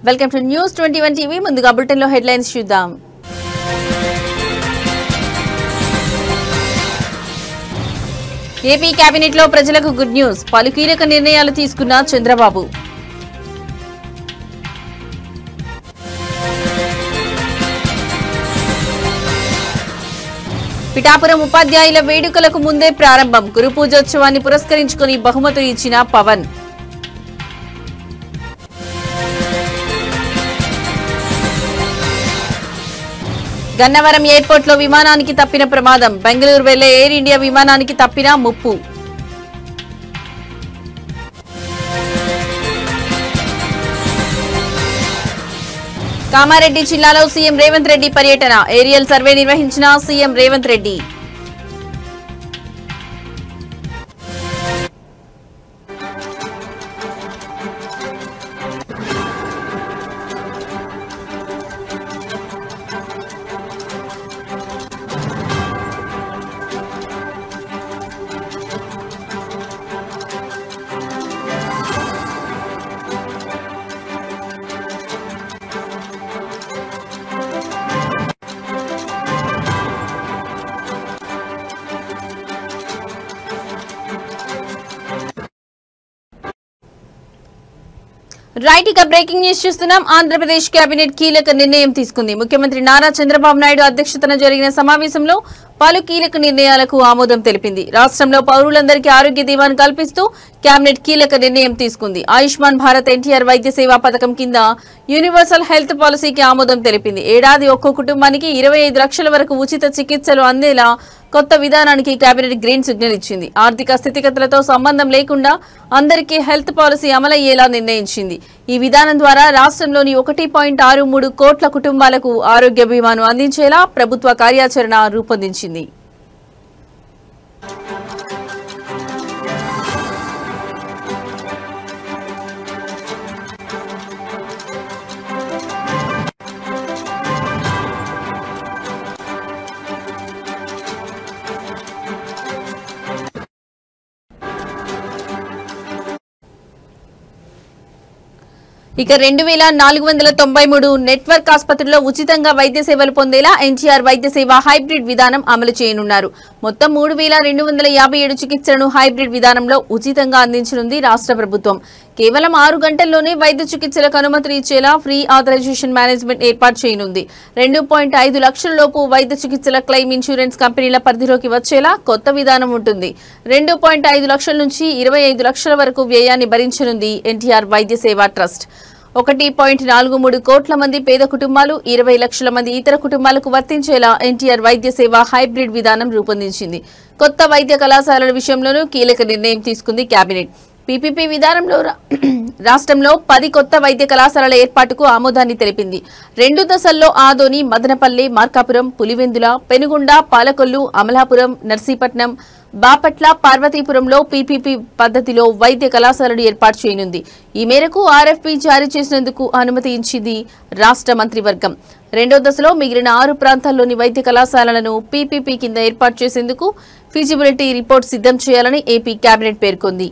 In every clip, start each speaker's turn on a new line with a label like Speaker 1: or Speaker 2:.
Speaker 1: Welcome to news 21 TV. ముందుగా bulletin లో headlines చూద్దాం. ఏపీ కేబినెట్ లో ప్రజలకు గుడ్ న్యూస్. పలు కీలక నిర్ణయాలు తీసుకున్న చంద్రబాబు. పిఠాపురం ఉపాధ్యాయుల వేడుకలకు ముందే ప్రారంభం. గురు పూజోత్సవాన్ని పురస్కరించుకుని బహుమతులు ఇచ్చిన పవన్. గన్నవరం ఎయిర్పోర్ట్ లో విమానానికి తప్పిన ప్రమాదం. బెంగళూరు వెళ్లే ఎయిర్ ఇండియా విమానానికి తప్పిన ముప్పు. కామారెడ్డి జిల్లాలో సీఎం రేవంత్ రెడ్డి పర్యటన. ఏరియల్ సర్వే నిర్వహించిన సీఎం రేవంత్ రెడ్డి. రైట్, ఇక బ్రేకింగ్ న్యూస్ చూస్తున్నాం. ఆంధ్రప్రదేశ్ కేబినెట్ కీలక నిర్ణయం తీసుకుంది. ముఖ్యమంత్రి నారా చంద్రబాబు నాయుడు అధ్యక్షతన జరిగిన సమావేశంలో పలు కీలక నిర్ణయాలకు ఆమోదం తెలిపింది. రాష్ట్రంలో పౌరులందరికీ ఆరోగ్య బీమాను కల్పిస్తూ కేబినెట్ కీలక నిర్ణయం తీసుకుంది. ఆయుష్మాన్ భారత్ ఎన్టీఆర్ వైద్య సేవా పథకం కింద యూనివర్సల్ హెల్త్ పాలసీకి ఆమోదం తెలిపింది. ఏడాది ఒక్కో కుటుంబానికి 25 లక్షల వరకు ఉచిత చికిత్సలు అందేలా కొత్త విధానానికి కేబినెట్ గ్రీన్ సిగ్నల్ ఇచ్చింది. ఆర్థిక స్థితిగతులతో సంబంధం లేకుండా అందరికీ హెల్త్ పాలసీ అమలయ్యేలా నిర్ణయించింది. ఈ విధానం ద్వారా రాష్ట్రంలోని 1.63 కోట్ల కుటుంబాలకు ఆరోగ్య బీమాను అందించేలా ప్రభుత్వ కార్యాచరణ రూపొందించింది. ఇక 2493 నెట్వర్క్ ఆసుపత్రుల్లో ఉచితంగా వైద్య సేవలు పొందేలా ఎన్టీఆర్ వైద్య సేవ హైబ్రిడ్ విధానం అమలు చేయనున్నారు. మొత్తం 3257 చికిత్సలను హైబ్రిడ్ విధానంలో ఉచితంగా అందించనుంది రాష్ట్ర ప్రభుత్వం. కేవలం 6 గంటల్లోనే వైద్య చికిత్సలకు అనుమతులు ఇచ్చేలా ఫ్రీ ఆథరైజేషన్ మేనేజ్మెంట్ ఏర్పాటు చేయనుంది. 2.5 లక్షల లోపు వైద్య చికిత్సల క్లెయిమ్ ఇన్సూరెన్స్ కంపెనీల పరిధిలోకి వచ్చేలా కొత్త విధానం ఉంటుంది. 2.5 లక్షల నుంచి 25 లక్షల వరకు వ్యయాన్ని భరించనుంది ఎన్టీఆర్ వైద్య సేవ ట్రస్ట్. 1.43 కోట్ల మంది పేద కుటుంబాలు, 20 లక్షల మంది ఇతర కుటుంబాలకు వర్తించేలా ఎన్టీఆర్ వైద్య సేవ హైబ్రిడ్ విధానం రూపొందించింది. కొత్త వైద్య కళాశాలల విషయంలోనూ కీలక నిర్ణయం తీసుకుంది కేబినెట్. పీపీపీ విధానంలో రాష్ట్రంలో 10 కొత్త వైద్య కళాశాలల ఏర్పాటుకు ఆమోదాన్ని తెలిపింది. 2 దశల్లో ఆదోని, మదనపల్లె, మార్కాపురం, పులివెందుల, పెనుగొండ, పాలకొల్లు, అమలాపురం, నర్సీపట్నం, బాపట్ల, పార్వతీపురంలో పీపీపీ పద్ధతిలో వైద్య కళాశాలను ఏర్పాటు చేయనుంది. ఈ మేరకు ఆర్ఎఫ్పీ జారీ చేసినందుకు అనుమతి ఇచ్చింది రాష్ట్ర మంత్రివర్గం. 2వ దశలో మిగిలిన 6 ప్రాంతాల్లోని వైద్య కళాశాలలను పీపీపీ కింద ఏర్పాటు చేసేందుకు ఫీజిబిలిటీ రిపోర్ట్ సిద్ధం చేయాలని ఏపీ కేబినెట్ పేర్కొంది.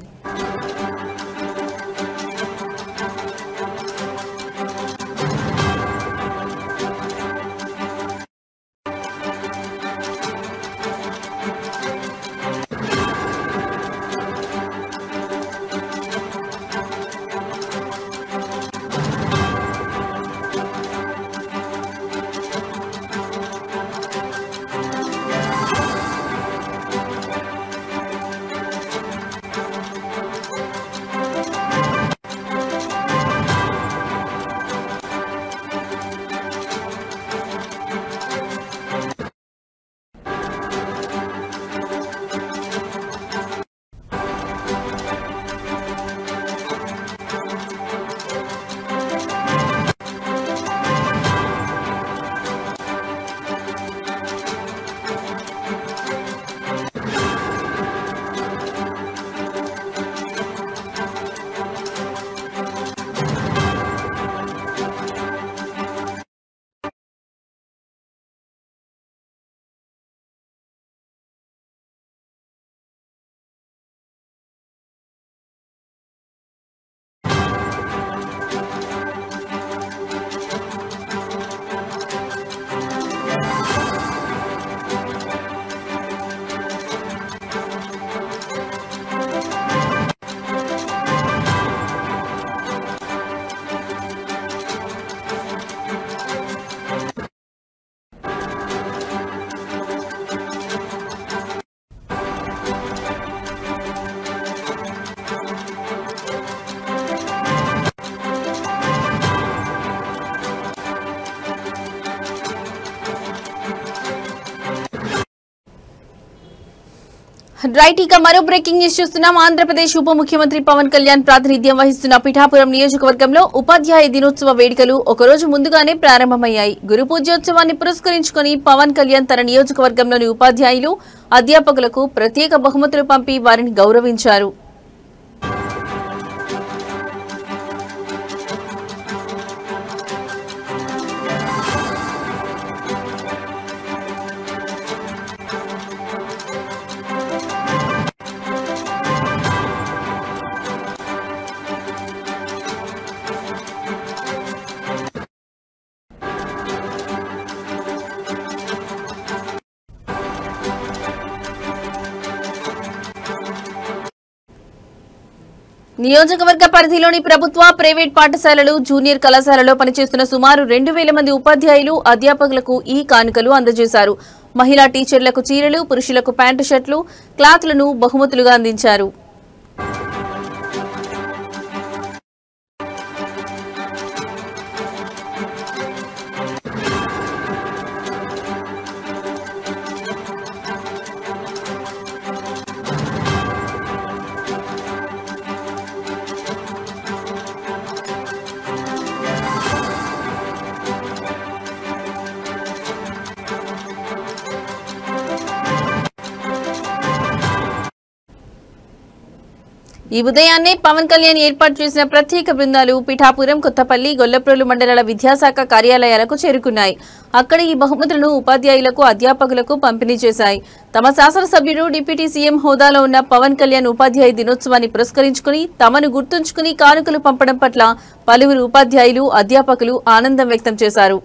Speaker 1: రైట్ ఇక మరో బ్రేకింగ్ న్యూస్ చూస్తున్నాం. ఆంధ్రప్రదేశ్ ఉప ముఖ్యమంత్రి పవన్ కళ్యాణ్ ప్రాతినిధ్యం వహిస్తున్న పిఠాపురం నియోజకవర్గంలో ఉపాధ్యాయ దినోత్సవ వేడుకలు ఒకరోజు ముందుగానే ప్రారంభమయ్యాయి. గురు పూజోత్సవాన్ని పురస్కరించుకుని పవన్ కళ్యాణ్ తన నియోజకవర్గంలోని ఉపాధ్యాయులు, అధ్యాపకులకు ప్రత్యేక బహుమతులు పంపి వారిని గౌరవించారు. నియోజకవర్గ పరిధిలోని ప్రభుత్వ, ప్రైవేట్ పాఠశాలలు, జూనియర్ కళాశాలలో పనిచేస్తున్న సుమారు 2000 మంది ఉపాధ్యాయులు, అధ్యాపకులకు ఈ కానుకలు అందజేశారు. మహిళా టీచర్లకు చీరలు, పురుషులకు ప్యాంటు షర్ట్లు, క్లాత్లను బహుమతులుగా అందించారు. ఈ ఉదయాన్నే పవన్ కళ్యాణ్ ఏర్పాటు చేసిన ప్రత్యేక బృందాలు పిఠాపురం, కొత్తపల్లి, గొల్లప్రోలు మండలాల విద్యాశాఖ కార్యాలయాలకు చేరుకున్నాయి. అక్కడ ఈ బహుమతులను ఉపాధ్యాయులకు, అధ్యాపకులకు పంపిణీ చేశాయి. తమ శాసనసభ్యుడు, డిప్యూటీ సీఎం హోదాలో ఉన్న పవన్ కళ్యాణ్ ఉపాధ్యాయ దినోత్సవాన్ని పురస్కరించుకుని తమను గుర్తుంచుకుని కానుకలు పంపడం పట్ల పలువురు ఉపాధ్యాయులు, అధ్యాపకులు ఆనందం వ్యక్తం చేశారు.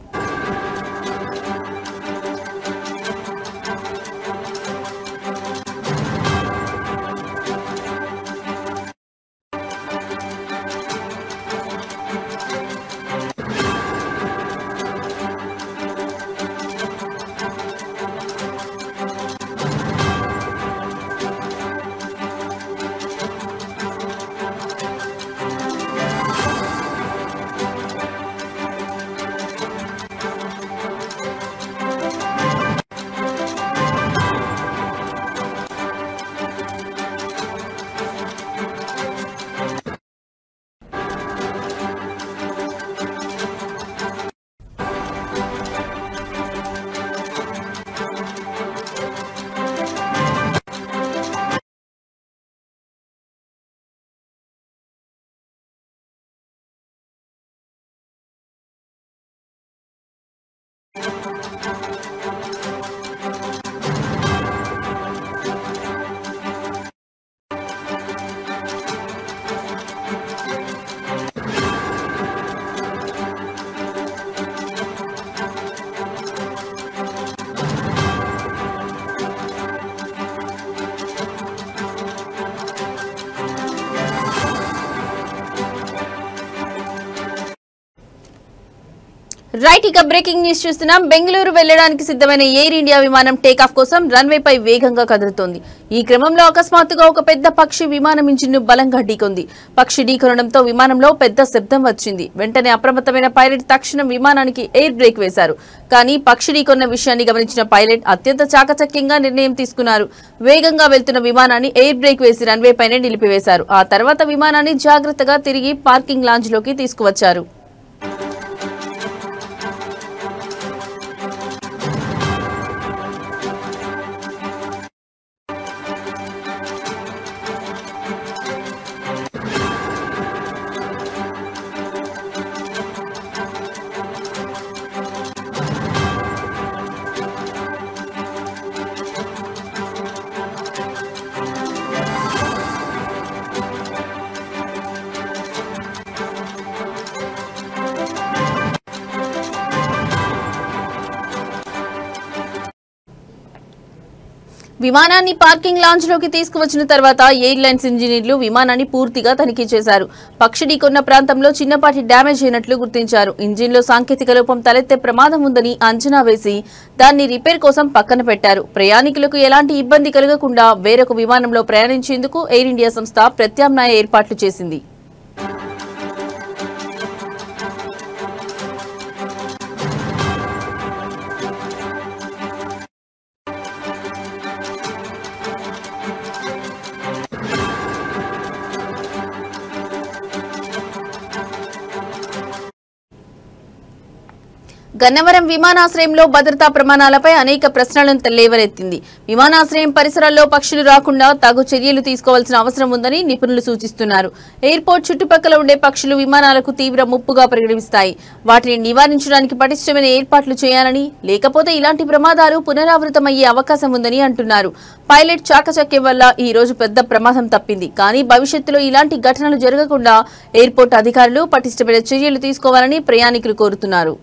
Speaker 1: రైట్ ఇక బ్రేకింగ్ న్యూస్ చూస్తున్నాం. బెంగళూరు వెళ్లడానికి సిద్ధమైన ఎయిర్ ఇండియా విమానం టేకాఫ్ కోసం రన్వేపై వేగంగా కదులుతోంది. ఈ క్రమంలో అకస్మాత్తుగా ఒక పెద్ద పక్షి విమానం ఇంజిన్ను బలంగా ఢీకొంది. పక్షి ఢీకొనడంతో విమానంలో పెద్ద శబ్దం వచ్చింది. వెంటనే అప్రమత్తమైన పైలట్ తక్షణం విమానానికి ఎయిర్ బ్రేక్ వేశారు. కానీ పక్షి ఢీకొన్న విషయాన్ని గమనించిన పైలట్ అత్యంత చాకచక్యంగా నిర్ణయం తీసుకున్నారు. వేగంగా వెళ్తున్న విమానాన్ని ఎయిర్ బ్రేక్ వేసి రన్వేపైనే నిలిపివేశారు. ఆ తర్వాత విమానాన్ని జాగ్రత్తగా తిరిగి పార్కింగ్ లాంజ్ లోకి తీసుకువచ్చారు. విమానాన్ని పార్కింగ్ లాంజ్ లోకి తీసుకువచ్చిన తర్వాత ఎయిర్లైన్స్ ఇంజనీర్లు విమానాన్ని పూర్తిగా తనిఖీ చేశారు. పక్షి ఢీకొన్న ప్రాంతంలో చిన్నపాటి డ్యామేజ్ అయినట్లు గుర్తించారు. ఇంజిన్లో సాంకేతిక లోపం తలెత్తే ప్రమాదం ఉందని అంచనా వేసి దాన్ని రిపేర్ కోసం పక్కన పెట్టారు. ప్రయాణికులకు ఎలాంటి ఇబ్బంది కలగకుండా వేరొక విమానంలో ప్రయాణించేందుకు ఎయిర్ ఇండియా సంస్థ ప్రత్యామ్నాయ ఏర్పాట్లు చేసింది. గన్నవరం విమానాశ్రయంలో భద్రతా ప్రమాణాలపై అనేక ప్రశ్నలను లేవనెత్తింది. విమానాశ్రయం పరిసరాల్లో పక్షులు రాకుండా తగు చర్యలు తీసుకోవాల్సిన అవసరం ఉందని నిపుణులు సూచిస్తున్నారు. ఎయిర్పోర్ట్ చుట్టుపక్కల ఉండే పక్షులు విమానాలకు తీవ్ర ముప్పుగా పరిగణిస్తాయి. వాటిని నివారించడానికి పటిష్టమైన ఏర్పాట్లు చేయాలని, లేకపోతే ఇలాంటి ప్రమాదాలు పునరావృతమయ్యే అవకాశం ఉందని అంటున్నారు. పైలట్ చాకచక్యం వల్ల ఈ రోజు పెద్ద ప్రమాదం తప్పింది. కానీ భవిష్యత్తులో ఇలాంటి ఘటనలు జరగకుండా ఎయిర్పోర్ట్ అధికారులు పటిష్టమైన చర్యలు తీసుకోవాలని ప్రయాణికులు కోరుతున్నారు.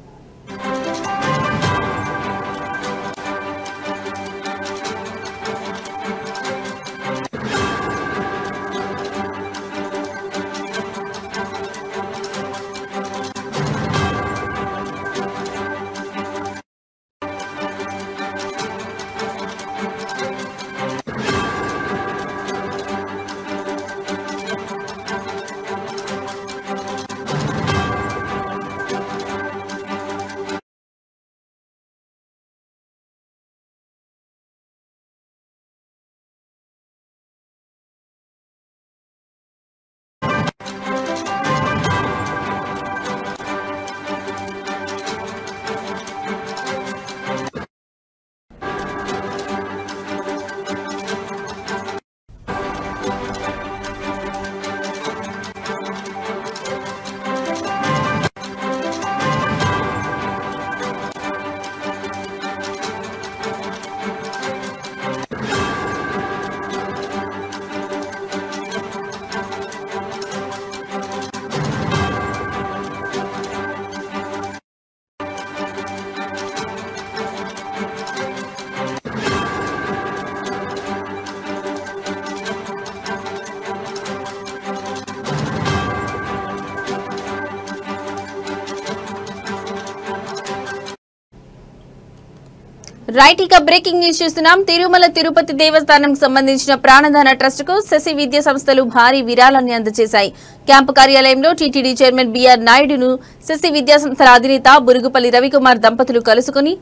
Speaker 1: రైట్, ఇక బ్రేకింగ్ న్యూస్ చూస్తున్నాం. తిరుమల తిరుపతి దేవస్థానంకు సంబంధించిన ప్రాణదాన ట్రస్ట్ కు శశి విద్యా సంస్థలు భారీ విరాళాన్ని అందజేశాయి. క్యాంపు కార్యాలయంలో టీటీడీ చైర్మన్ బిఆర్ నాయుడును శశి విద్యా సంస్థల అధినేత బురుగుపల్లి రవికుమార్ దంపతులు కలుసుకుని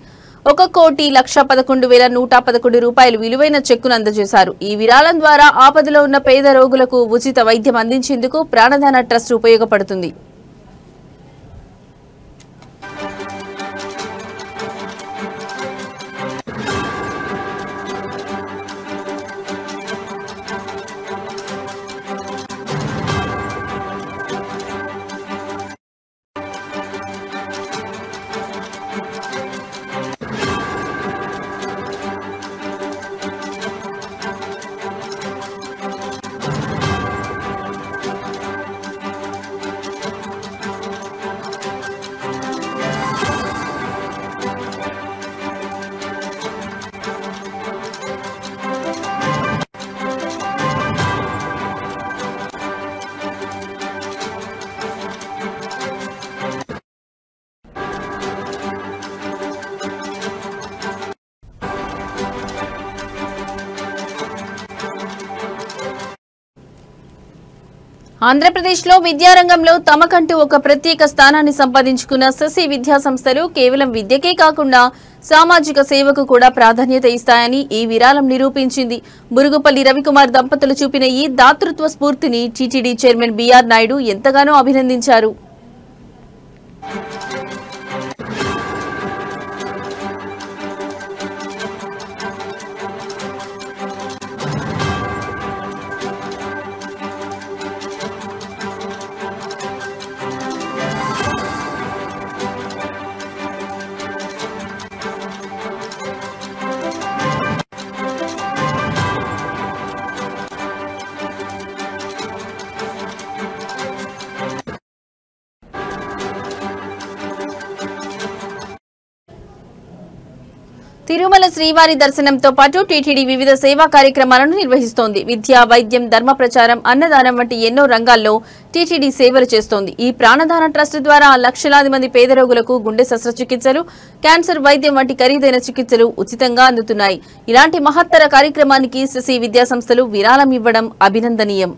Speaker 1: 1,11,111 రూపాయలు విలువైన చెక్కును అందజేశారు. ఈ విరాళం ద్వారా ఆపదలో ఉన్న పేద రోగులకు ఉచిత వైద్యం అందించేందుకు ప్రాణదాన ట్రస్ట్ ఉపయోగపడుతుంది. ఆంధ్రప్రదేశ్లో విద్యారంగంలో తమకంటూ ఒక ప్రత్యేక స్థానాన్ని సంపాదించుకున్న శశి విద్యా సంస్థలు కేవలం విద్యకే కాకుండా సామాజిక సేవకు కూడా ప్రాధాన్యత ఇస్తాయని ఈ విరాళం నిరూపించింది. బురుగుపల్లి రవికుమార్ దంపతులు చూపిన ఈ దాతృత్వ స్ఫూర్తిని టీటీడీ చైర్మన్ బిఆర్ నాయుడు ఎంతగానో అభినందించారు. తిరుమల శ్రీవారి దర్శనంతో పాటు టీటీడీ వివిధ సేవా కార్యక్రమాలను నిర్వహిస్తోంది. విద్య, వైద్యం, ధర్మ ప్రచారం, అన్నదానం వంటి ఎన్నో రంగాల్లో టీటీడీ సేవలు చేస్తోంది. ఈ ప్రాణదాన ట్రస్ట్ ద్వారా లక్షలాది మంది పేద రోగులకు గుండె శస్త్రచికిత్సలు, క్యాన్సర్ వైద్యం వంటి ఖరీదైన చికిత్సలు ఉచితంగా అందుతున్నాయి. ఇలాంటి మహత్తర కార్యక్రమానికి శశి విద్యా సంస్థలు విరాళం ఇవ్వడం అభినందనీయం.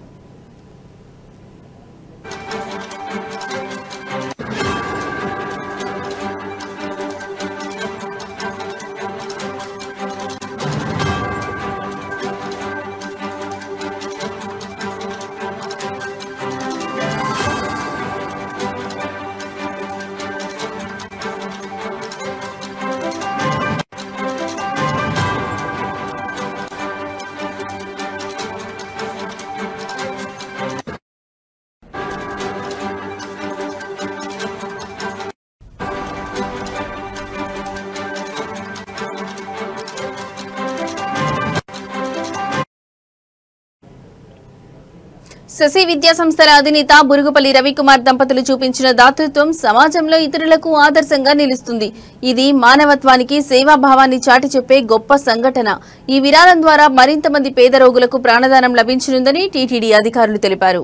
Speaker 1: శశి విద్యా సంస్థల అధినేత బురుగుపల్లి రవికుమార్ దంపతులు చూపించిన దాతృత్వం సమాజంలో ఇతరులకు ఆదర్శంగా నిలుస్తుంది. ఇది మానవత్వానికి సేవాభావాన్ని చాటి చెప్పే గొప్ప సంఘటన. ఈ విరాళం ద్వారా మరింత మంది పేద రోగులకు ప్రాణదానం లభించనుందని టీటీడీ అధికారులు తెలిపారు.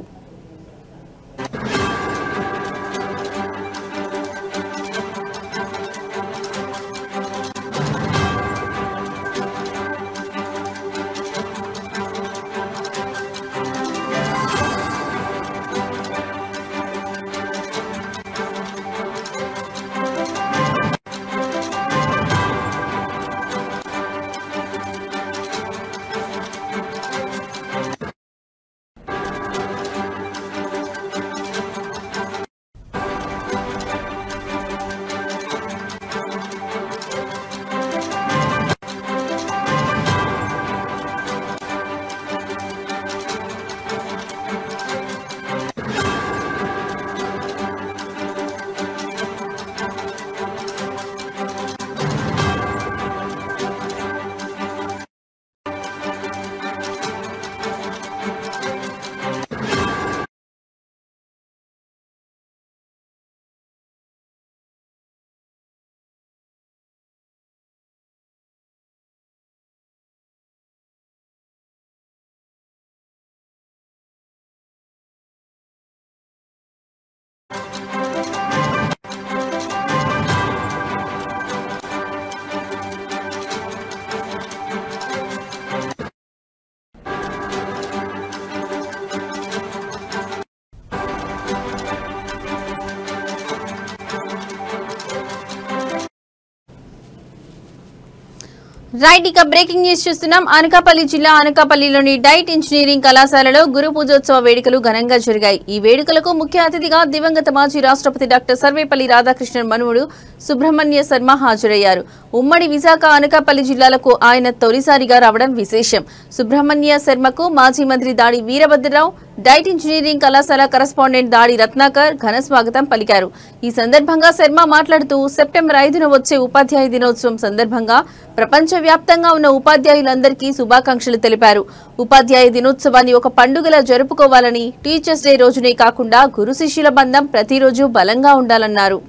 Speaker 1: రైట్, ఇక బ్రేకింగ్ న్యూస్ చూస్తున్నాం. అనకాపల్లి జిల్లా అనకాపల్లిలోని డైట్ ఇంజనీరింగ్ కళాశాలలో గురు పూజోత్సవ వేడుకలు ఘనంగా జరిగాయి. ఈ వేడుకలకు ముఖ్య అతిథిగా దివంగత మాజీ రాష్ట్రపతి డాక్టర్ సర్వేపల్లి రాధాకృష్ణన్ మనుమడు సుబ్రహ్మణ్య శర్మ హాజరయ్యారు. ఉమ్మడి విశాఖ అనకాపల్లి జిల్లాలకు ఆయన తొలిసారిగా రావడం విశేషం. సుబ్రహ్మణ్య శర్మకు మాజీ మంత్రి దాడి వీరభద్రరావు, డైట్ ఇంజనీరింగ్ కళాశాల కరెస్పాండెంట్ దాడి రత్నాకర్ ఘన స్వాగతం పలికారు. ఈ సందర్భంగా శర్మ మాట్లాడుతూ సెప్టెంబర్ 5న వచ్చే ఉపాధ్యాయ దినోత్సవం సందర్భంగా ప్రపంచవ్యాప్తంగా ఉన్న ఉపాధ్యాయులందరికీ శుభాకాంక్షలు తెలిపారు. ఉపాధ్యాయ దినోత్సవాన్ని ఒక పండుగలా జరుపుకోవాలని, టీచర్స్ డే రోజునే కాకుండా గురు శిష్యుల బంధం ప్రతిరోజు బలంగా ఉండాలన్నారు.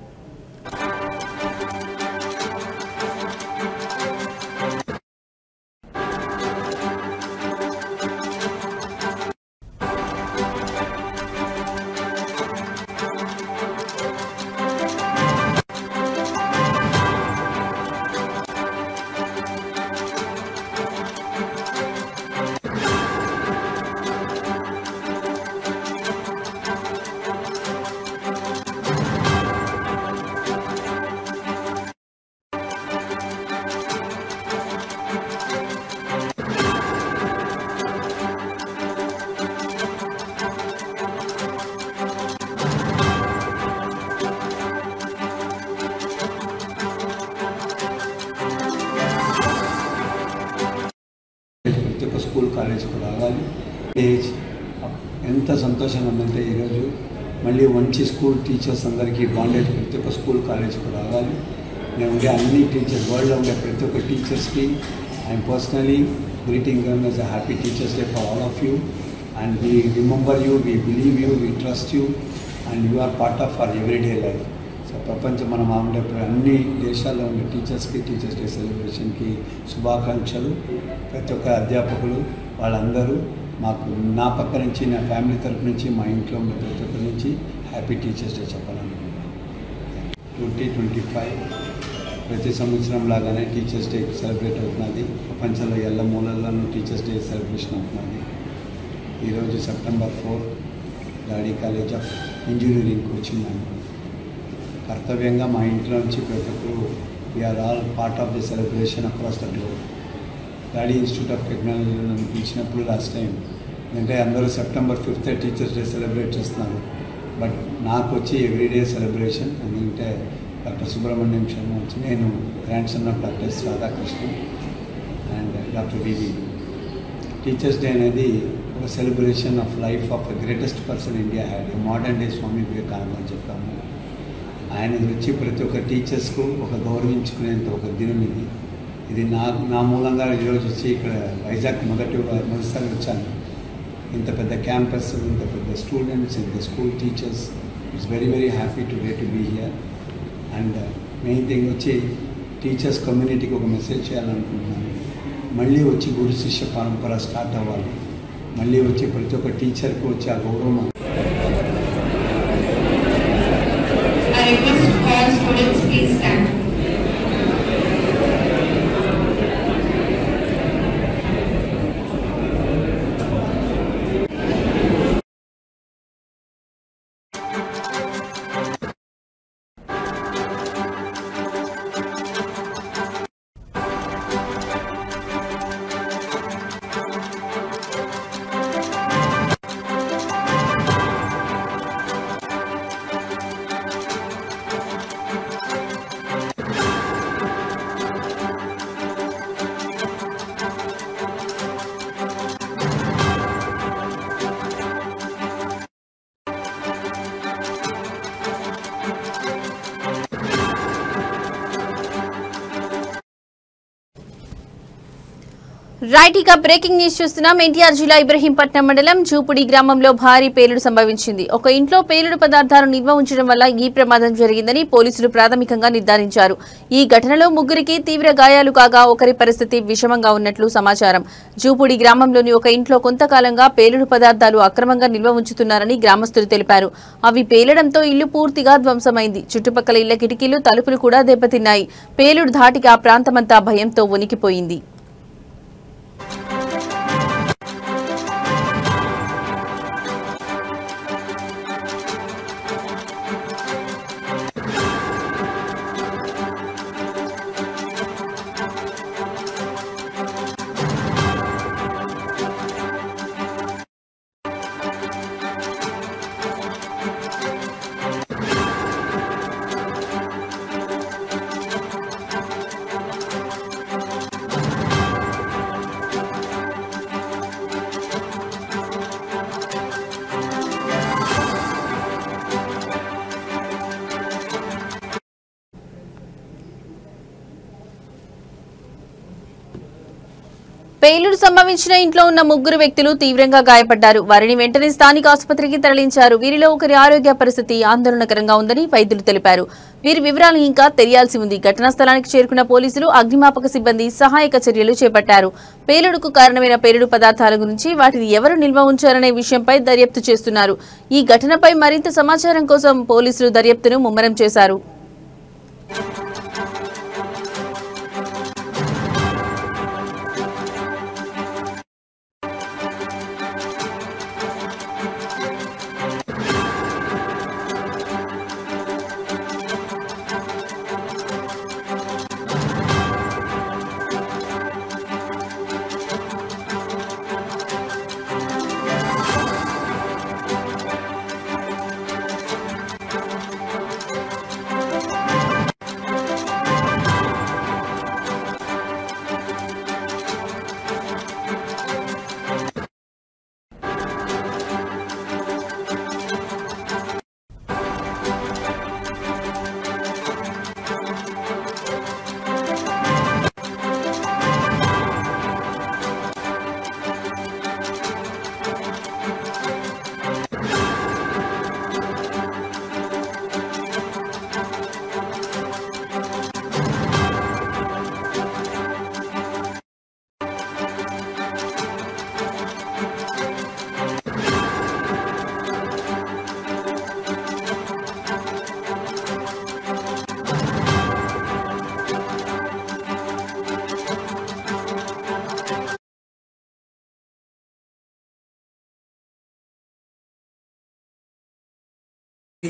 Speaker 2: స్కూల్ కాలేజ్కి రావాలి. ఎంత సంతోషంగా ఉందంటే ఈరోజు మళ్ళీ మంచి స్కూల్ టీచర్స్ అందరికీ బాండేజ్ ప్రతి ఒక్క స్కూల్ కాలేజ్కి రావాలి. నేను ఉండే అన్ని టీచర్స్, వరల్డ్లో ఉండే ప్రతి ఒక్క టీచర్స్కి I'm personally greeting them as a happy teachers day for all of you. And we remember you, we believe you, we trust you, and you are part of our everyday life. So ప్రపంచం మనం ఉండే అన్ని దేశాల్లో ఉండే టీచర్స్కి teachers day సెలబ్రేషన్కి శుభాకాంక్షలు. ప్రతి ఒక్క అధ్యాపకులు వాళ్ళందరూ మాకు నా పక్క నుంచి, నా ఫ్యామిలీ తరఫు నుంచి, మా ఇంట్లో ఉండే ప్రతి ఒక్కరి నుంచి హ్యాపీ టీచర్స్ డే చెప్పాలనుకుంటున్నాను. 2025 ప్రతి సంవత్సరం లాగానే టీచర్స్ డే సెలబ్రేట్ అవుతున్నది. ప్రపంచంలో ఎల్ల మూలల్లోనూ టీచర్స్ డే సెలబ్రేషన్ అవుతున్నది. ఈరోజు సెప్టెంబర్ 4 డాడీ కాలేజ్ ఆఫ్ ఇంజనీరింగ్కి వచ్చిందని కర్తవ్యంగా మా ఇంట్లో నుంచి ప్రతి ఒక్కరు we're all part of the celebration across the globe. Dadi institute of technology నన్ను పిలిచినప్పుడు లాస్ట్ టైం అంటే అందరూ September 5th teachers day celebrate చేస్తున్నారు. బట్ నాకు వచ్చి ఎవ్రీడే సెలబ్రేషన్. ఎందుకంటే డాక్టర్ సుబ్రహ్మణ్యం శర్మ వచ్చి, నేను grandson of doctor Radhakrishnan and doctor VV. Teachers day అనేది ఒక celebration of life of the greatest person India had. Modern day Swami Vivekananda అని చెప్తాము. ఆయన వచ్చి ప్రతి ఒక్క టీచర్స్కు ఒక గౌరవించుకునేంత ఒక దినం ఇది. ఇది నా మూలంగా ఈరోజు వచ్చి ఇక్కడ వైజాగ్ మొదటిసారి వచ్చాను. ఇంత పెద్ద క్యాంపస్, ఇంత పెద్ద స్టూడెంట్స్, ఇంత school teachers, it's very very happy today to be here. And main thing వచ్చి టీచర్స్ కమ్యూనిటీకి ఒక మెసేజ్ చేయాలనుకుంటున్నాను. మళ్ళీ వచ్చి గురు శిష్య పరంపర స్టార్ట్ అవ్వాలి. మళ్ళీ వచ్చి ప్రతి ఒక్క టీచర్కి వచ్చి ఆ గౌరవం.
Speaker 1: రైట్, ఇక బ్రేకింగ్ న్యూస్ చూస్తున్నాం. ఎన్టీఆర్ జిల్లా ఇబ్రహీంపట్నం మండలం చూపుడి గ్రామంలో భారీ పేలుడు సంభవించింది. ఒక ఇంట్లో పేలుడు పదార్థాలు నిల్వ ఉంచడం వల్ల ఈ ప్రమాదం జరిగిందని పోలీసులు ప్రాథమికంగా నిర్ధారించారు. ఈ ఘటనలో ముగ్గురికి తీవ్ర గాయాలు కాగా ఒకరి పరిస్థితి విషమంగా ఉన్నట్లు సమాచారం. చూపుడి గ్రామంలోని ఒక ఇంట్లో కొంతకాలంగా పేలుడు పదార్థాలు అక్రమంగా నిల్వ ఉంచుతున్నారని గ్రామస్తులు తెలిపారు. అవి పేలడంతో ఇల్లు పూర్తిగా ధ్వంసమైంది. చుట్టుపక్కల ఇళ్ల కిటికీలు, తలుపులు కూడా దెబ్బతిన్నాయి. పేలుడు ధాటికి ఆ ప్రాంతమంతా భయంతో వణికిపోయింది. పేలుడు సంభవించిన ఇంట్లో ఉన్న ముగ్గురు వ్యక్తులు తీవ్రంగా గాయపడ్డారు. వారిని వెంటనే స్థానిక ఆసుపత్రికి తరలించారు. వీరిలో ఒకరి ఆరోగ్య పరిస్థితి ఆందోళనకరంగా ఉందని వైద్యులు తెలిపారు. వీరి వివరాలు ఇంకా తెలియాల్సి ఉంది. ఘటనా స్థలానికి చేరుకున్న పోలీసులు, అగ్నిమాపక సిబ్బంది సహాయక చర్యలు చేపట్టారు. పేలుడుకు కారణమైన పేలుడు పదార్థాల గురించి, వాటిని ఎవరు నిల్వ ఉంచారనే విషయంపై దర్యాప్తు చేస్తున్నారు. ఈ ఘటనపై మరింత సమాచారం కోసం పోలీసులు దర్యాప్తును ముమ్మరం చేశారు.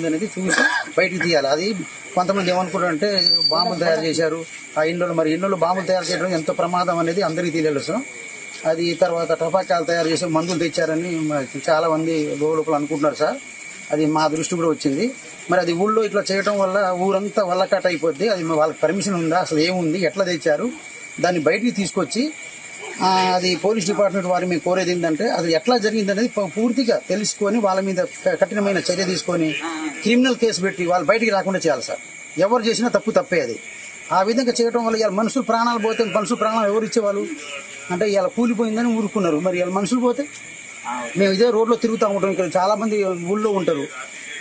Speaker 3: అనేది చూసి బయటికి తీయాలి. అది కొంతమంది ఏమనుకుంటారంటే బాంబులు తయారు చేశారు ఆ ఇండ్లలో. మరి ఇండ్లలో బాంబులు తయారు చేయడం ఎంత ప్రమాదం అనేది అందరికీ తెలియదు. అది తర్వాత టపాకాయలు తయారు చేసి మందులు తెచ్చారని చాలా మంది లోపల అనుకుంటున్నారు సార్. అది మా దృష్టి కూడా వచ్చింది. మరి అది ఊళ్ళో ఇట్లా చేయడం వల్ల ఊరంతా వల్లకట్ అయిపోద్ది. అది వాళ్ళకి పర్మిషన్ ఉందా, అసలు ఏముంది, ఎట్లా తెచ్చారు, దాన్ని బయటికి తీసుకొచ్చి అది పోలీస్ డిపార్ట్మెంట్ వారి మేము కోరేది ఏంటంటే అది ఎట్లా జరిగింది అనేది పూర్తిగా తెలుసుకొని వాళ్ళ మీద కఠినమైన చర్య తీసుకొని క్రిమినల్ కేసు పెట్టి వాళ్ళు బయటికి రాకుండా చేయాలి సార్. ఎవరు చేసినా తప్పే అది. ఆ విధంగా చేయడం వల్ల ఇవాళ మనుషులు ప్రాణాలు పోతే, మనుషులు ప్రాణాలు ఎవరు ఇచ్చేవాళ్ళు అంటే ఇవాళ కూలిపోయిందని ఊరుకున్నారు. మరి ఇవాళ మనుషులు పోతే మేము ఇదే రోడ్లో తిరుగుతూ ఉంటాం. ఇక్కడ చాలా మంది ఊళ్ళో ఉంటారు.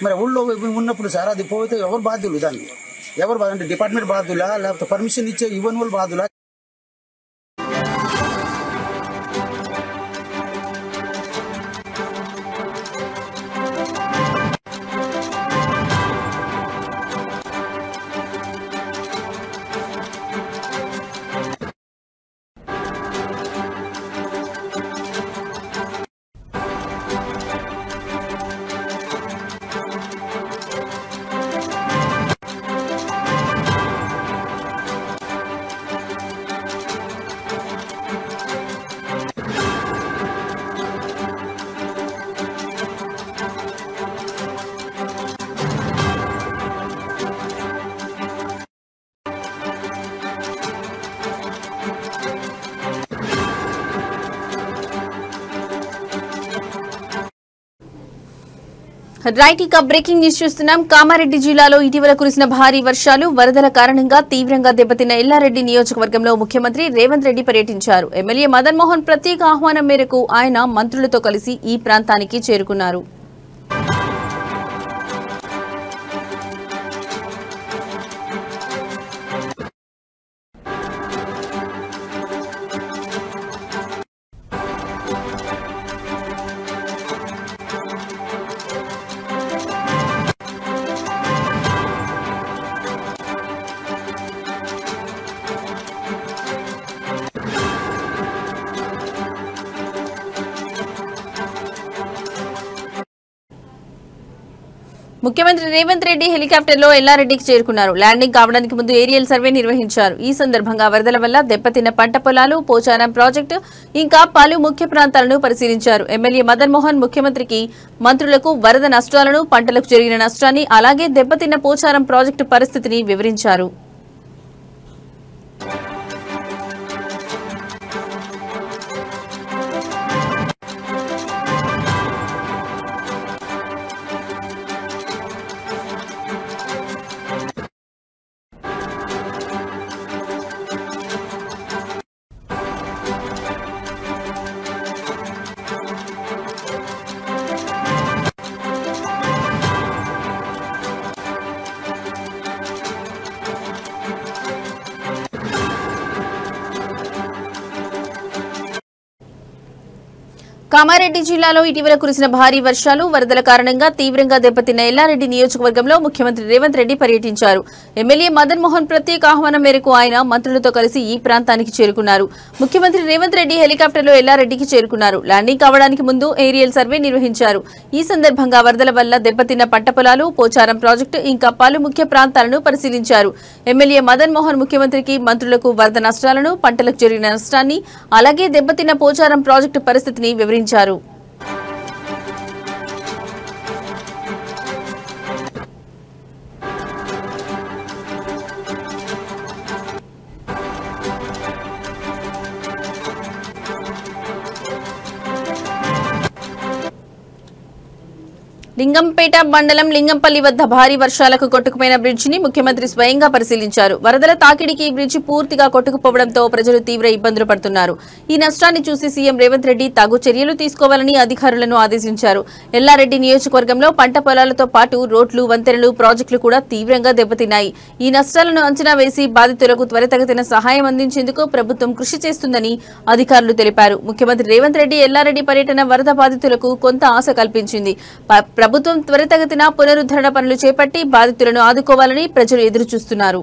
Speaker 3: మరి ఊళ్ళో ఉన్నప్పుడు సార్ అది పోతే ఎవరు బాధ్యులు దానికి? ఎవరు అంటే డిపార్ట్మెంట్ బాధ్యులా, లేకపోతే పర్మిషన్ ఇచ్చే ఇవ్వని వాళ్ళు బాధ్యులా?
Speaker 1: రైట్, ఇక బ్రేకింగ్ న్యూస్ చూస్తున్నాం. కామారెడ్డి జిల్లాలో ఇటీవల కురిసిన భారీ వర్షాలు, వరదల కారణంగా తీవ్రంగా దెబ్బతిన్న ఎల్లారెడ్డి నియోజకవర్గంలో ముఖ్యమంత్రి రేవంత్ రెడ్డి పర్యటించారు. ఎమ్మెల్యే మదన్ మోహన్ ప్రత్యేక ఆహ్వానం మేరకు ఆయన మంత్రులతో కలిసి ఈ ప్రాంతానికి చేరుకున్నారు. ముఖ్యమంత్రి రేవంత్ రెడ్డి హెలికాప్టర్లో ఎల్లారెడ్డికి చేరుకున్నారు. ల్యాండింగ్ కావడానికి ముందు ఏరియల్ సర్వే నిర్వహించారు. ఈ సందర్భంగా వరదల వల్ల దెబ్బతిన్న పంట పొలాలు, పోచారం ప్రాజెక్టు ఇంకా పలు ముఖ్య ప్రాంతాలను పరిశీలించారు. ఎమ్మెల్యే మదన్ మోహన్ ముఖ్యమంత్రికి, మంత్రులకు వరద నష్టాలను, పంటలకు జరిగిన నష్టాన్ని, అలాగే దెబ్బతిన్న పోచారం ప్రాజెక్టు పరిస్థితిని వివరించారు. కామారెడ్డి జిల్లాలో ఇటీవల కురిసిన భారీ వర్షాలు, వరదల కారణంగా తీవ్రంగా దెబ్బతిన్న ఎల్లారెడ్డి నియోజకవర్గంలో ముఖ్యమంత్రి రేవంత్ రెడ్డి పర్యటించారు. ఎమ్మెల్యే మదన్ మోహన్ ప్రత్యేక ఆహ్వానం మేరకు ఆయన మంత్రులతో కలిసి ఈ ప్రాంతానికి చేరుకున్నారు. ముఖ్యమంత్రి రేవంత్ రెడ్డి హెలికాప్టర్లో ఎల్లారెడ్డికి చేరుకున్నారు. ల్యాండింగ్ కావడానికి ముందు ఏరియల్ సర్వే నిర్వహించారు. ఈ సందర్భంగా వరదల వల్ల దెబ్బతిన్న పంట పొలాలు, పోచారం ప్రాజెక్టు ఇంకా పలు ముఖ్య ప్రాంతాలను పరిశీలించారు. ఎమ్మెల్యే మదన్ మోహన్ ముఖ్యమంత్రికి, మంత్రులకు వరద నష్టాలను, పంటలకు జరిగిన నష్టాన్ని, అలాగే దెబ్బతిన్న పోచారం ప్రాజెక్టు పరిస్థితిని వివరించారు. లింగంపేట మండలం లింగంపల్లి వద్ద భారీ వర్షాలకు కొట్టుకుపోయిన బ్రిడ్జిని ముఖ్యమంత్రి స్వయంగా పరిశీలించారు. వరదల తాకిడికి ఈ బ్రిడ్జి పూర్తిగా కొట్టుకుపోవడంతో ప్రజలు తీవ్ర ఇబ్బందులు పడుతున్నారు. ఈ నష్టాన్ని చూసి సీఎం రేవంత్ రెడ్డి తగు చర్యలు తీసుకోవాలని అధికారులను ఆదేశించారు. ఎల్లారెడ్డి నియోజకవర్గంలో పంట పొలాలతో పాటు రోడ్లు, వంతెనలు, ప్రాజెక్టులు కూడా తీవ్రంగా దెబ్బతిన్నాయి. ఈ నష్టాలను అంచనా వేసి బాధితులకు త్వరితగతిన సహాయం అందించేందుకు ప్రభుత్వం కృషి చేస్తుందని అధికారులు తెలిపారు. ముఖ్యమంత్రి రేవంత్ రెడ్డి ఎల్లారెడ్డి పర్యటన వరద బాధితులకు కొంత ఆశ కల్పించింది. ప్రభుత్వం త్వరితగతిన పునరుద్ధరణ పనులు చేపట్టి బాధితులను ఆదుకోవాలని ప్రజలు ఎదురుచూస్తున్నారు.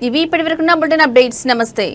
Speaker 1: ఇవి ఇప్పటివరకున్న బులెటిన్ అప్డేట్స్. నమస్తే.